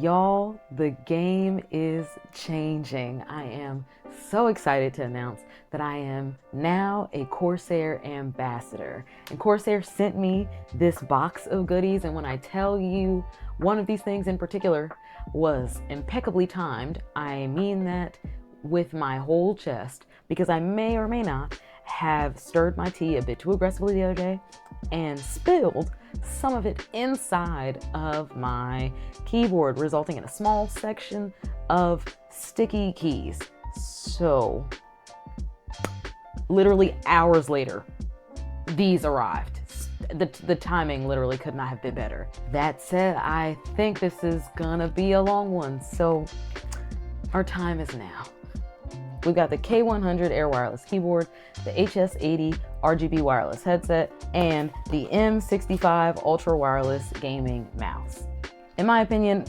Y'all, the game is changing. I am so excited to announce that I am now a Corsair ambassador. And Corsair sent me this box of goodies. And when I tell you one of these things in particular was impeccably timed, I mean that with my whole chest, because I may or may not have stirred my tea a bit too aggressively the other day and spilled some of it inside of my keyboard, resulting in a small section of sticky keys. So, literally hours later, these arrived. The timing literally could not have been better. That said, I think this is gonna be a long one, so our time is now. We've got the K100 Air Wireless keyboard, the HS80 RGB wireless headset, and the M65 Ultra Wireless gaming mouse. In my opinion,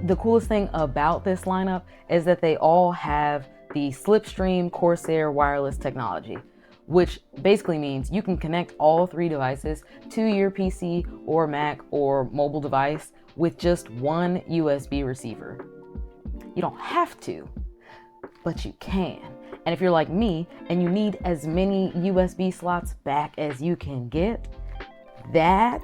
the coolest thing about this lineup is that they all have the Slipstream Corsair wireless technology, which basically means you can connect all three devices to your PC or Mac or mobile device with just one USB receiver. You don't have to, but you can. And if you're like me and you need as many USB slots back as you can get, that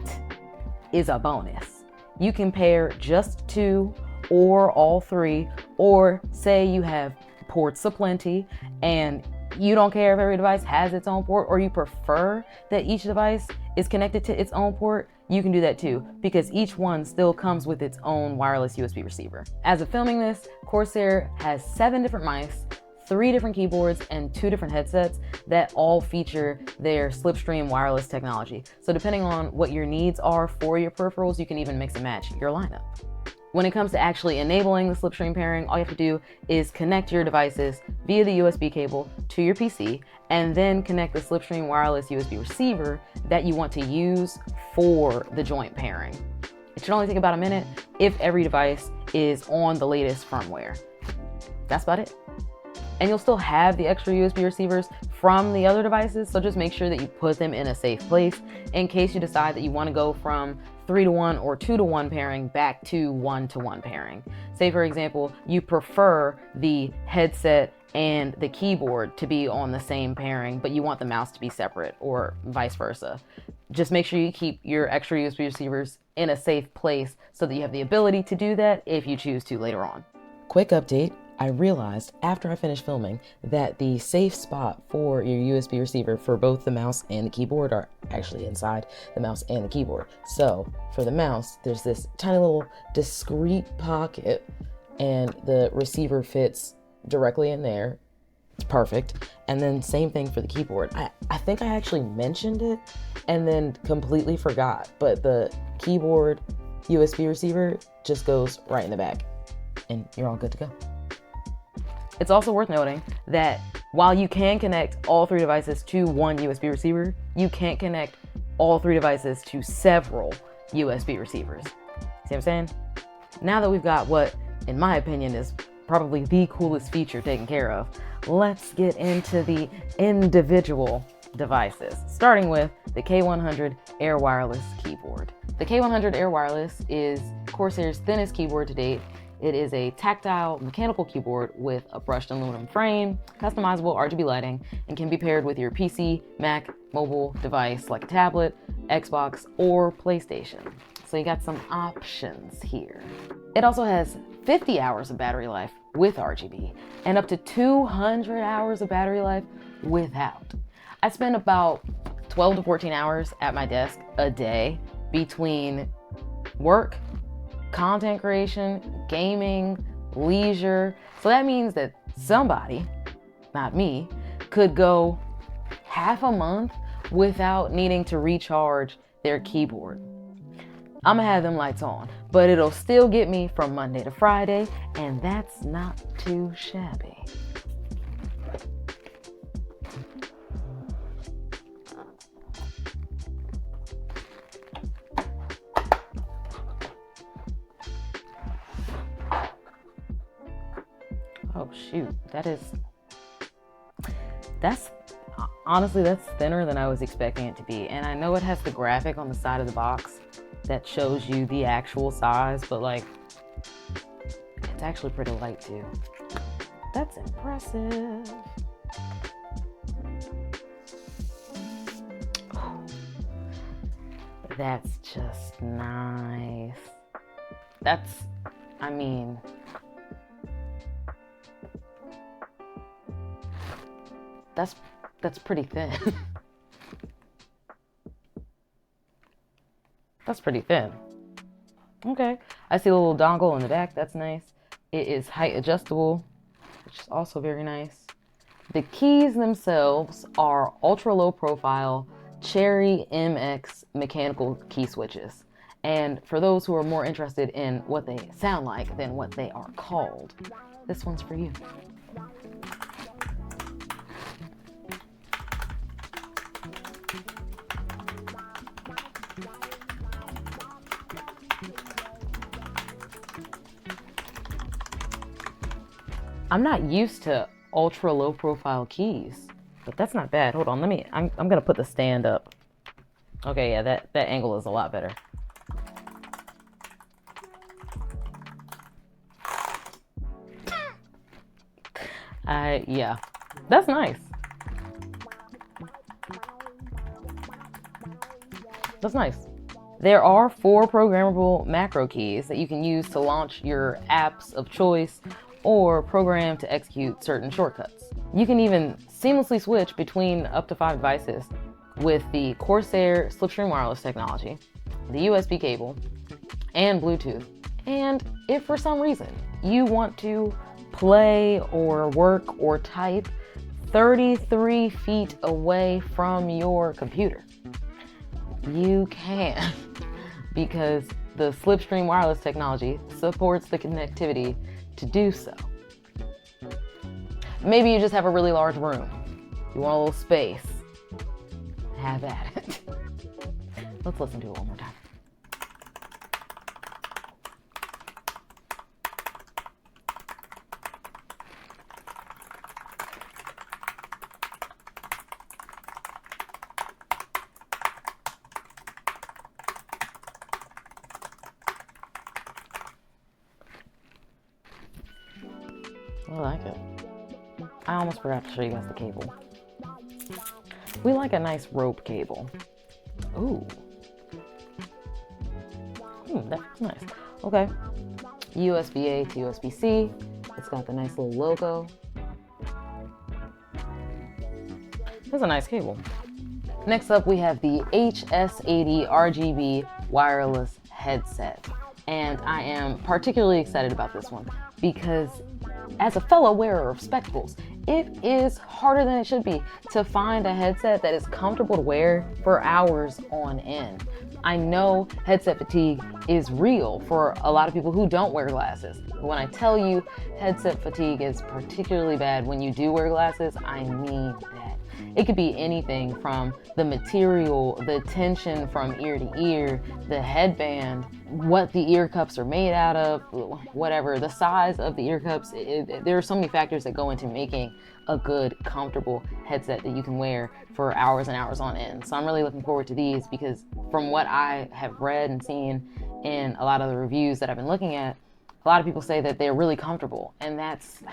is a bonus. You can pair just two or all three, or say you have ports aplenty and you don't care if every device has its own port, or you prefer that each device is connected to its own port, you can do that too, because each one still comes with its own wireless USB receiver. As of filming this, Corsair has 7 different mice, 3 different keyboards, and 2 different headsets that all feature their Slipstream wireless technology. So depending on what your needs are for your peripherals, you can even mix and match your lineup. When it comes to actually enabling the Slipstream pairing, all you have to do is connect your devices via the USB cable to your PC, and then connect the Slipstream wireless USB receiver that you want to use for the joint pairing. It should only take about a minute if every device is on the latest firmware. That's about it. And you'll still have the extra USB receivers from the other devices, so just make sure that you put them in a safe place in case you decide that you want to go from 3-to-1 or 2-to-1 pairing back to 1-to-1 pairing. Say for example, you prefer the headset and the keyboard to be on the same pairing, but you want the mouse to be separate, or vice versa. Just make sure you keep your extra USB receivers in a safe place so that you have the ability to do that if you choose to later on. Quick update. I realized after I finished filming that the safe spot for your USB receiver for both the mouse and the keyboard are actually inside the mouse and the keyboard. So for the mouse, there's this tiny little discreet pocket and the receiver fits directly in there. It's perfect. And then same thing for the keyboard. I think I actually mentioned it and then completely forgot, but the keyboard USB receiver just goes right in the back and you're all good to go. It's also worth noting that while you can connect all 3 devices to one USB receiver, you can't connect all 3 devices to several USB receivers. See what I'm saying? Now that we've got what, in my opinion, is probably the coolest feature taken care of, let's get into the individual devices, starting with the K100 Air Wireless keyboard. The K100 Air Wireless is Corsair's thinnest keyboard to date. It is a tactile mechanical keyboard with a brushed aluminum frame, customizable RGB lighting, and can be paired with your PC, Mac, mobile device like a tablet, Xbox, or PlayStation. So you got some options here. It also has 50 hours of battery life with RGB and up to 200 hours of battery life without. I spend about 12 to 14 hours at my desk a day between work, content creation, gaming, leisure. So that means that somebody, not me, could go half a month without needing to recharge their keyboard. I'm gonna have them lights on, but it'll still get me from Monday to Friday, and that's not too shabby. Oh shoot, honestly, that's thinner than I was expecting it to be. And I know it has the graphic on the side of the box that shows you the actual size, but like, It's actually pretty light too. That's impressive. Oh, that's just nice. I mean, that's pretty thin. That's pretty thin. Okay, I see a little dongle in the back. That's nice. It is height adjustable, which is also very nice. The keys themselves are ultra low profile Cherry MX mechanical key switches. And for those who are more interested in what they sound like than what they are called, this one's for you. I'm not used to ultra low profile keys, but that's not bad. Hold on, I'm gonna put the stand up. Okay, yeah, that angle is a lot better. Yeah, that's nice. That's nice. There are 4 programmable macro keys that you can use to launch your apps of choice or program to execute certain shortcuts. You can even seamlessly switch between up to 5 devices with the Corsair Slipstream Wireless technology, the USB cable, and Bluetooth. And if for some reason you want to play or work or type 33 feet away from your computer, you can, because the Slipstream Wireless technology supports the connectivity to do so. Maybe you just have a really large room. You want a little space. Have at it. Let's listen to it one more time. I like it. I almost forgot to show you guys the cable. We like a nice rope cable. Ooh. That's nice. Okay. USB-A to USB-C. It's got the nice little logo. That's a nice cable. Next up, we have the HS80 RGB wireless headset. And I am particularly excited about this one because as a fellow wearer of spectacles, it is harder than it should be to find a headset that is comfortable to wear for hours on end. I know headset fatigue is real for a lot of people who don't wear glasses. But when I tell you headset fatigue is particularly bad when you do wear glasses, I mean that. It could be anything from the material, the tension from ear to ear, the headband, what the ear cups are made out of, whatever, the size of the ear cups. There are so many factors that go into making a good, comfortable headset that you can wear for hours and hours on end. So I'm really looking forward to these because from what I have read and seen in a lot of the reviews that I've been looking at, a lot of people say that they're really comfortable, and that's,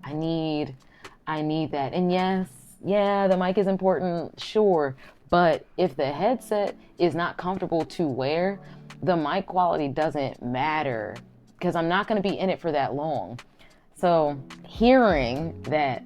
I need that. And yes, yeah, the mic is important, sure, but if the headset is not comfortable to wear, the mic quality doesn't matter because I'm not going to be in it for that long. So hearing that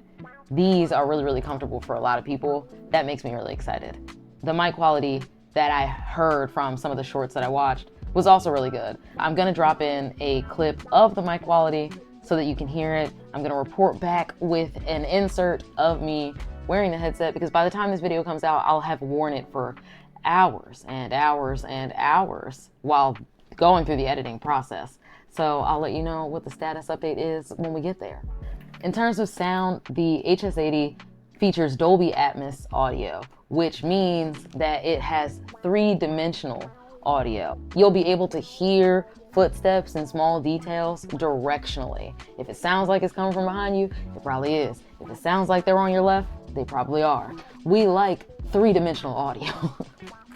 these are really, really comfortable for a lot of people, that makes me really excited. The mic quality that I heard from some of the shorts that I watched was also really good. I'm going to drop in a clip of the mic quality so that you can hear it. I'm going to report back with an insert of me wearing the headset because by the time this video comes out, I'll have worn it for hours and hours and hours while going through the editing process. So I'll let you know what the status update is when we get there. In terms of sound, the HS80 features Dolby Atmos audio, which means that it has 3-dimensional audio. You'll be able to hear footsteps and small details directionally. If it sounds like it's coming from behind you, it probably is. If it sounds like they're on your left, they probably are. We like 3-dimensional audio.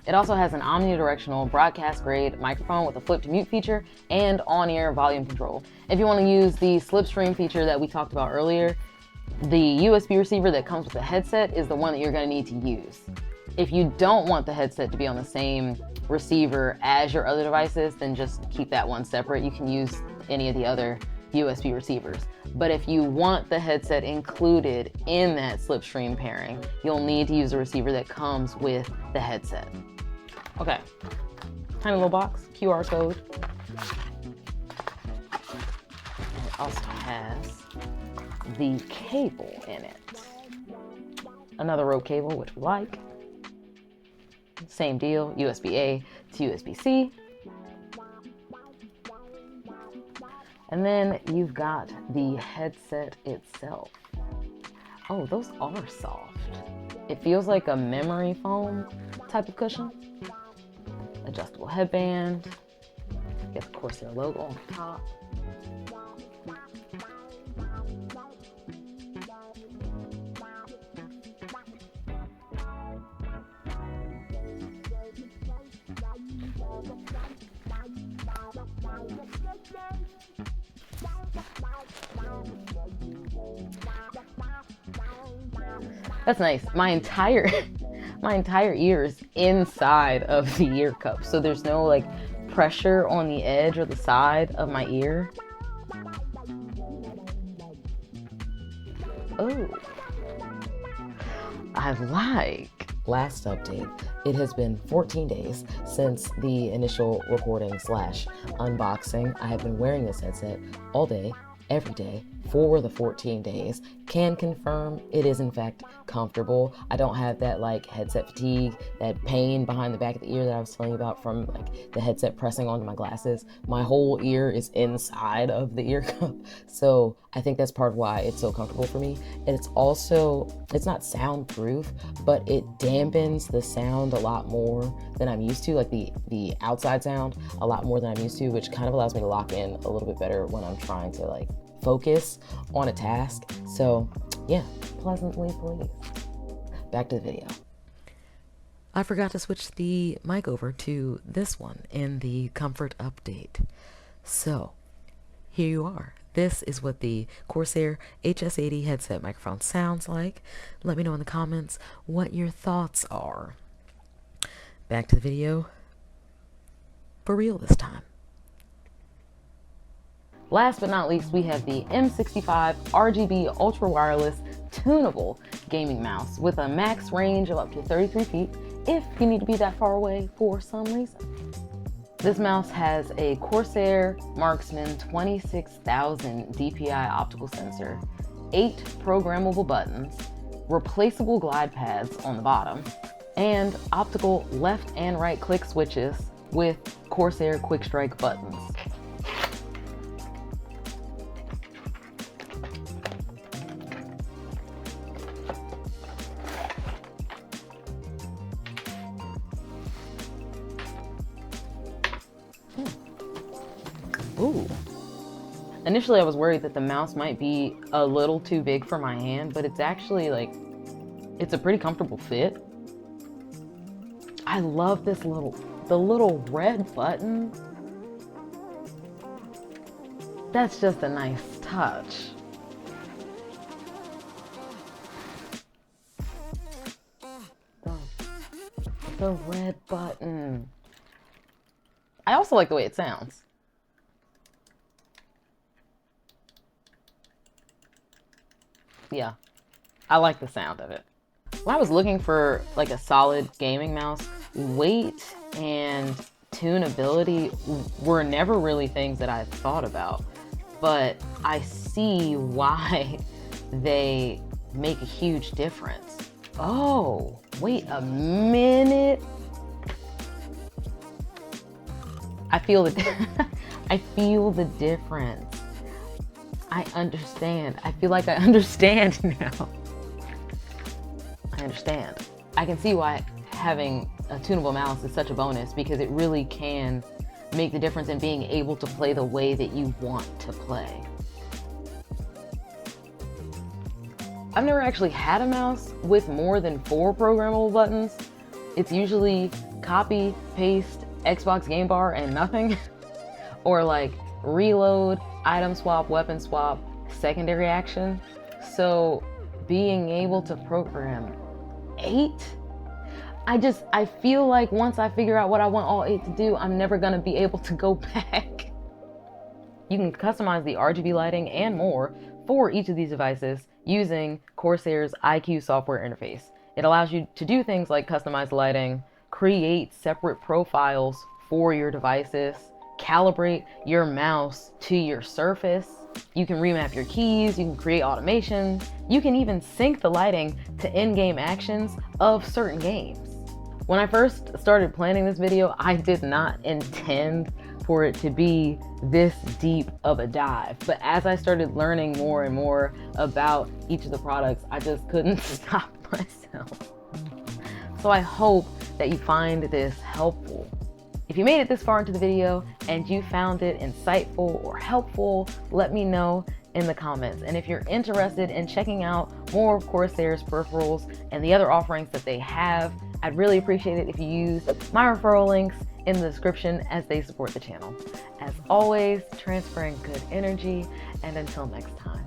It also has an omnidirectional broadcast grade microphone with a flip to mute feature and on-ear volume control. If you want to use the Slipstream feature that we talked about earlier, the USB receiver that comes with the headset is the one that you're going to need to use. If you don't want the headset to be on the same receiver as your other devices, then just keep that one separate. You can use any of the other USB receivers. But if you want the headset included in that Slipstream pairing, you'll need to use a receiver that comes with the headset. Okay, tiny little box, QR code. It also has the cable in it. Another Rope cable, which we like. Same deal, USB-A to USB-C. And then you've got the headset itself. Oh, those are soft. It feels like a memory foam type of cushion. Adjustable headband. Get the Corsair logo on the top. That's nice. My entire ear is inside of the ear cup, so there's no like pressure on the edge or the side of my ear. Oh, I like. Last update. It has been 14 days since the initial recording / unboxing. I have been wearing this headset all day, every day, for the 14 days. Can confirm it is in fact comfortable. I don't have that like headset fatigue, that pain behind the back of the ear that I was telling you about from like the headset pressing onto my glasses. My whole ear is inside of the ear cup. So I think that's part of why it's so comfortable for me. And it's also, it's not soundproof, but it dampens the sound a lot more than I'm used to, like the outside sound a lot more than I'm used to, which kind of allows me to lock in a little bit better when I'm trying to like focus on a task. So yeah, pleasantly pleased. Back to the video. I forgot to switch the mic over to this one in the comfort update. So here you are. This is what the Corsair HS80 headset microphone sounds like. Let me know in the comments what your thoughts are. Back to the video. For real this time. Last but not least, we have the M65 RGB Ultra Wireless tunable gaming mouse with a max range of up to 33 feet if you need to be that far away for some reason. This mouse has a Corsair Marksman 26,000 DPI optical sensor, 8 programmable buttons, replaceable glide pads on the bottom, and optical left and right click switches with Corsair Quick Strike buttons. Ooh. Initially I was worried that the mouse might be a little too big for my hand, but it's actually like, it's a pretty comfortable fit. I love this the little red button. That's just a nice touch. The red button. I also like the way it sounds. Yeah, I like the sound of it. When I was looking for like a solid gaming mouse, weight and tunability were never really things that I thought about, but I see why they make a huge difference. Oh, wait a minute. I feel the difference. I understand. I feel like I understand now. I understand. I can see why having a tunable mouse is such a bonus, because it really can make the difference in being able to play the way that you want to play. I've never actually had a mouse with more than 4 programmable buttons. It's usually copy, paste Xbox game bar and nothing, or like reload, item swap, weapon swap, secondary action. So being able to program 8, I feel like once I figure out what I want all 8 to do, I'm never gonna be able to go back. You can customize the RGB lighting and more for each of these devices using Corsair's iCue software interface. It allows you to do things like customize lighting, create separate profiles for your devices, calibrate your mouse to your surface. You can remap your keys, you can create automation, you can even sync the lighting to in-game actions of certain games. When I first started planning this video, I did not intend for it to be this deep of a dive. But as I started learning more and more about each of the products, I just couldn't stop myself. So I hope that you find this helpful. If you made it this far into the video and you found it insightful or helpful, let me know in the comments. And if you're interested in checking out more of Corsair's peripherals and the other offerings that they have, I'd really appreciate it if you use my referral links in the description as they support the channel. As always, transferring good energy, and until next time.